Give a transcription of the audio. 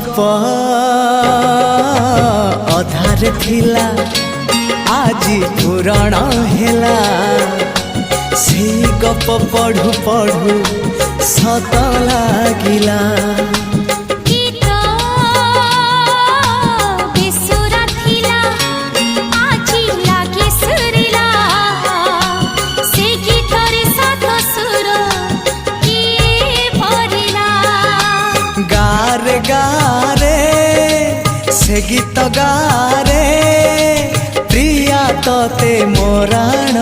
गप अधार थिला आजी पुराण हेला से गप पढ़ु पढ़ु सत लागिला। गारे गारे से गीत गारे प्रिया तोते मोराण